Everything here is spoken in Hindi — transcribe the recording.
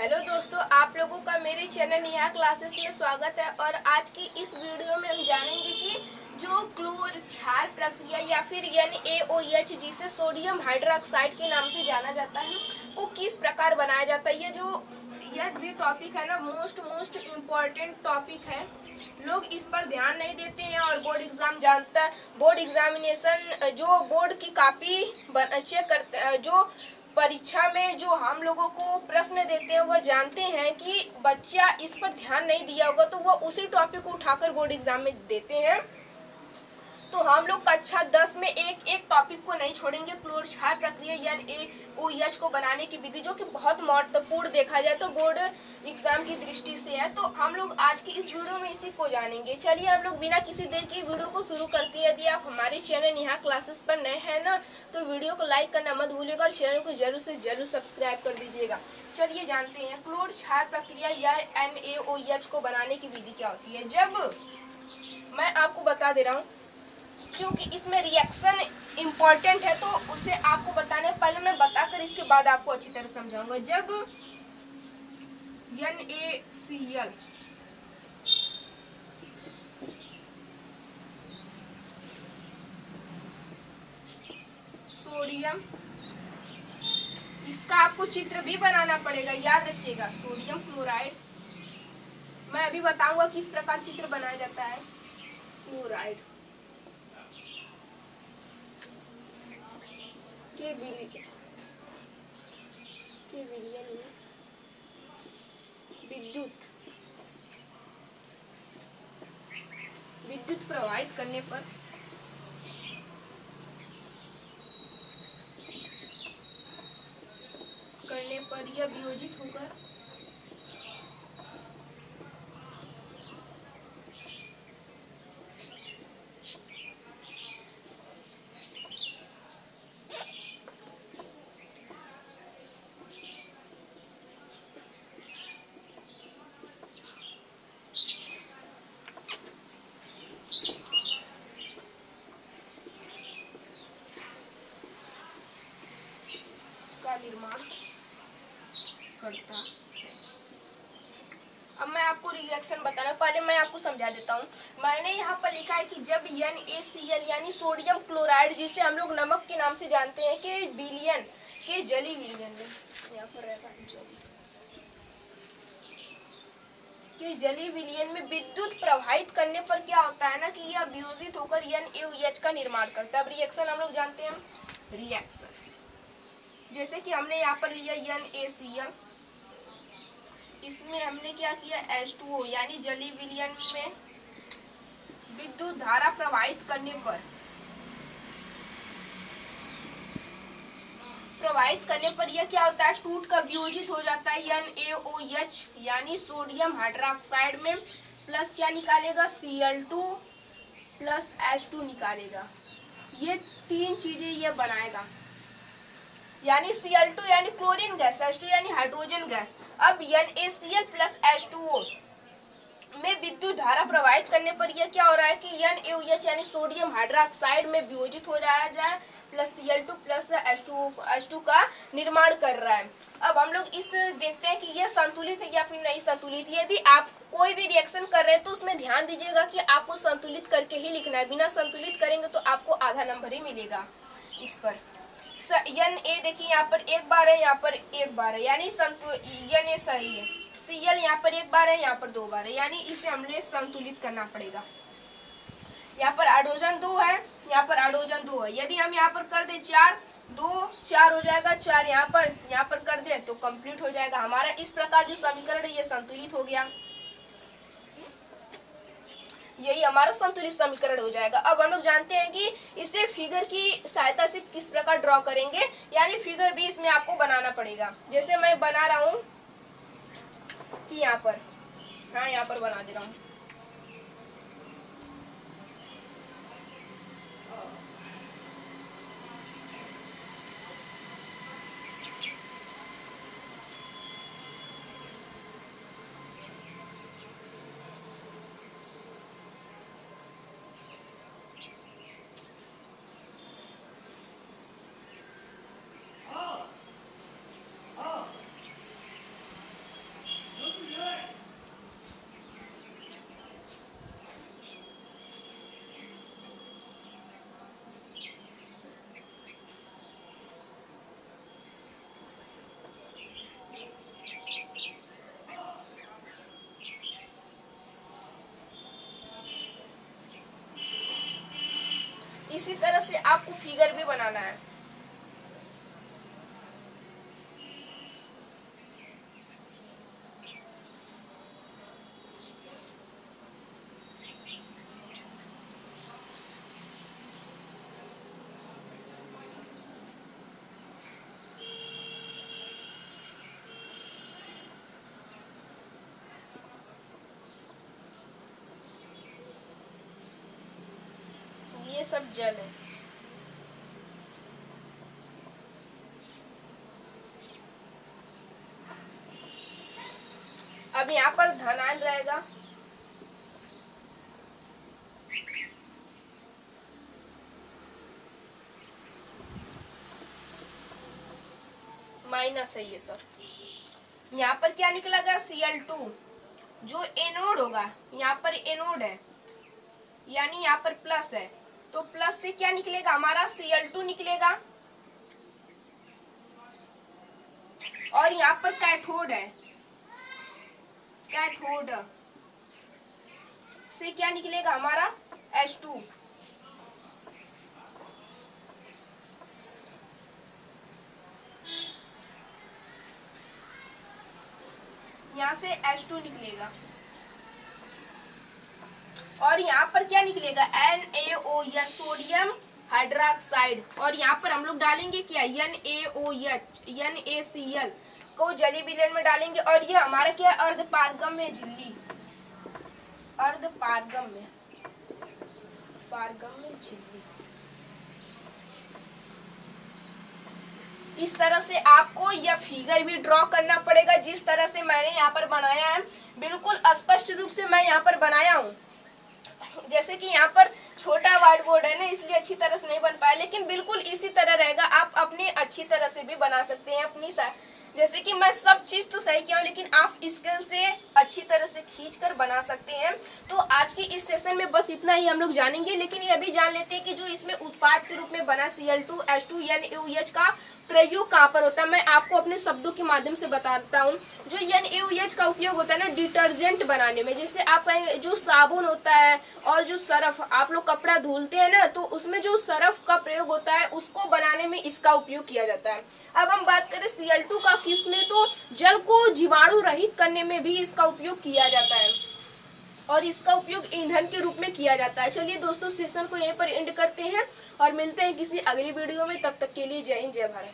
हेलो दोस्तों, आप लोगों का मेरे चैनल नेहा क्लासेस में स्वागत है। और आज की इस वीडियो में हम जानेंगे कि जो क्लोर क्षार प्रक्रिया या फिर यानी AOH जिसे सोडियम हाइड्रोक्साइड के नाम से जाना जाता है वो किस प्रकार बनाया जाता है। ये टॉपिक है ना, मोस्ट इम्पोर्टेंट टॉपिक है। लोग इस पर ध्यान नहीं देते हैं और बोर्ड एग्जामिनेशन जो बोर्ड की कॉपी चेक करते, जो परीक्षा में जो हम लोगों को प्रश्न देते हैं वह जानते हैं कि बच्चा इस पर ध्यान नहीं दिया होगा तो वह उसी टॉपिक को उठाकर बोर्ड एग्जाम में देते हैं। तो हम लोग कक्षा 10 में एक टॉपिक को नहीं छोड़ेंगे। क्लोर क्षार प्रक्रिया यानी AOH को बनाने की विधि, जो कि बहुत महत्वपूर्ण देखा जाए तो बोर्ड एग्जाम की दृष्टि से है। तो हम लोग आज की इस वीडियो में इसी को जानेंगे। चलिए हम लोग बिना किसी देर की वीडियो को शुरू करते हैं। यदि आप हमारे चैनल नेहा क्लासेस पर नए हैं ना, तो वीडियो को लाइक करना मत भूलिएगा और चैनल को जरूर से जरूर सब्सक्राइब कर दीजिएगा। चलिए जानते हैं क्लोर क्षार प्रक्रिया या NaOH को बनाने की विधि क्या होती है। जब मैं आपको बता दे रहा हूँ क्योंकि इसमें रिएक्शन इम्पोर्टेंट है, तो उसे आपको बताने पहले मैं बताकर इसके बाद आपको अच्छी तरह समझाऊंगा। जब NaCl सोडियम, इसका आपको चित्र भी बनाना पड़ेगा, याद रखिएगा। सोडियम क्लोराइड, मैं अभी बताऊंगा किस प्रकार चित्र बनाया जाता है। क्लोराइड के विलयन में विद्युत प्रवाहित करने पर यह वियोजित होकर का निर्माण करता है। अब मैं आपको रिएक्शन बताना, पहले मैं आपको समझा देता हूँ। मैंने यहाँ पर लिखा है कि जब NaCl यानी सोडियम क्लोराइड, जिसे हम लोग नमक के नाम से जानते हैं, के विलयन के जली विलयन में यहाँ पर रहेगा कि जली विलयन में विद्युत प्रवाहित करने पर क्या होता है ना कि यह वियोजित होकर NaOH का निर्माण करता है। अब रिएक्शन हम लोग जानते हैं। रिएक्शन जैसे कि हमने यहाँ पर लिया NaCl, इसमें हमने क्या किया H2O यानी जली विलयन में विद्युत धारा प्रवाहित करने पर यह क्या होता है, टूट कर वियोजित हो जाता है NaOH यानी सोडियम हाइड्रोक्साइड में, प्लस क्या निकालेगा Cl2 प्लस H2 निकालेगा। ये तीन चीजें ये बनाएगा, यानी Cl2 यानी क्लोरीन गैस, H2 यानी हाइड्रोजन गैस। अब NaCl प्लस H2O में विद्युत धारा प्रवाहित करने पर यह क्या हो रहा है कि NaOH यानी सोडियम हाइड्रोक्साइड में वियोजित हो रहा है, प्लस Cl2 प्लस H2 का निर्माण कर रहा है। अब हम लोग इस देखते हैं कि यह संतुलित है या फिर नहीं संतुलित। यदि आप कोई भी रिएक्शन कर रहे हैं तो उसमें ध्यान दीजिएगा कि आपको संतुलित करके ही लिखना है। बिना संतुलित करेंगे तो आपको आधा नंबर ही मिलेगा इस पर। Na देखिए यहाँ पर एक बार है, यहाँ पर एक बार है, यानी Na सही है। Cl यहाँ पर एक बार है, यहाँ पर दो बार है, यानी इसे हमें संतुलित करना पड़ेगा। यहाँ पर हाइड्रोजन 2 है, यहाँ पर हाइड्रोजन 2 है। यदि हम यहाँ पर कर दे 4, 2 4 हो जाएगा, 4 यहाँ पर कर दे तो कंप्लीट हो जाएगा हमारा। इस प्रकार जो समीकरण है ये संतुलित हो गया, यही हमारा संतुलित समीकरण हो जाएगा। अब हम लोग जानते हैं कि इसे फिगर की सहायता से किस प्रकार ड्रॉ करेंगे, यानी फिगर भी इसमें आपको बनाना पड़ेगा। जैसे मैं बना रहा हूँ कि यहाँ पर, हाँ यहाँ पर बना दे रहा हूँ। इसी तरह से आपको फिगर भी बनाना है। ये सब जल है। अब यहाँ पर धनायन रहेगा, माइनस है ये सब। यहाँ पर क्या निकलेगा, Cl2 जो एनोड होगा, यहाँ पर एनोड है यानी यहाँ पर प्लस है, तो प्लस से क्या निकलेगा हमारा Cl2 निकलेगा। और यहाँ पर कैथोड है, कैथोड से क्या निकलेगा हमारा H2। यहाँ से H2 निकलेगा और यहाँ पर क्या निकलेगा NaOH सोडियम हाइड्रोक्साइड। और यहाँ पर हम लोग डालेंगे क्या NaOH NaCl को जली विलयन में डालेंगे। और ये हमारा क्या अर्धपारगम में झिल्ली, अर्धपारगम में, पारगम में झिल्ली। इस तरह से आपको यह फिगर भी ड्रॉ करना पड़ेगा जिस तरह से मैंने यहाँ पर बनाया है। बिल्कुल स्पष्ट रूप से मैं यहाँ पर बनाया हूँ। जैसे कि यहाँ पर छोटा व्हाइट बोर्ड है ना, इसलिए अच्छी तरह से नहीं बन पाया, लेकिन बिल्कुल इसी तरह रहेगा। आप अपनी अच्छी तरह से भी बना सकते हैं अपनी जैसे कि मैं सब चीज तो सही किया हूँ, लेकिन आप स्केल से अच्छी तरह से खींचकर बना सकते हैं। तो आज की इस सेशन में बस इतना ही हम लोग जानेंगे, लेकिन ये भी जान लेते हैं कि जो इसमें उत्पाद के रूप में बना Cl2 H2 NaOH का प्रयोग कहाँ पर होता है। मैं आपको अपने शब्दों के माध्यम से बताता हूँ। जो NaOH का उपयोग होता है ना डिटर्जेंट बनाने में, जैसे आप कहेंगे जो साबुन होता है और जो सर्फ आप लोग कपड़ा धुलते हैं ना, तो उसमें जो सर्फ का प्रयोग होता है उसको बनाने में इसका उपयोग किया जाता है। अब हम बात करें Cl2 का, किसमें तो जल को जीवाणु रहित करने में भी इसका उपयोग किया जाता है और इसका उपयोग ईंधन के रूप में किया जाता है। चलिए दोस्तों, सेशन को यहीं पर एंड करते हैं और मिलते हैं किसी अगली वीडियो में। तब तक के लिए जय हिंद, जय भारत।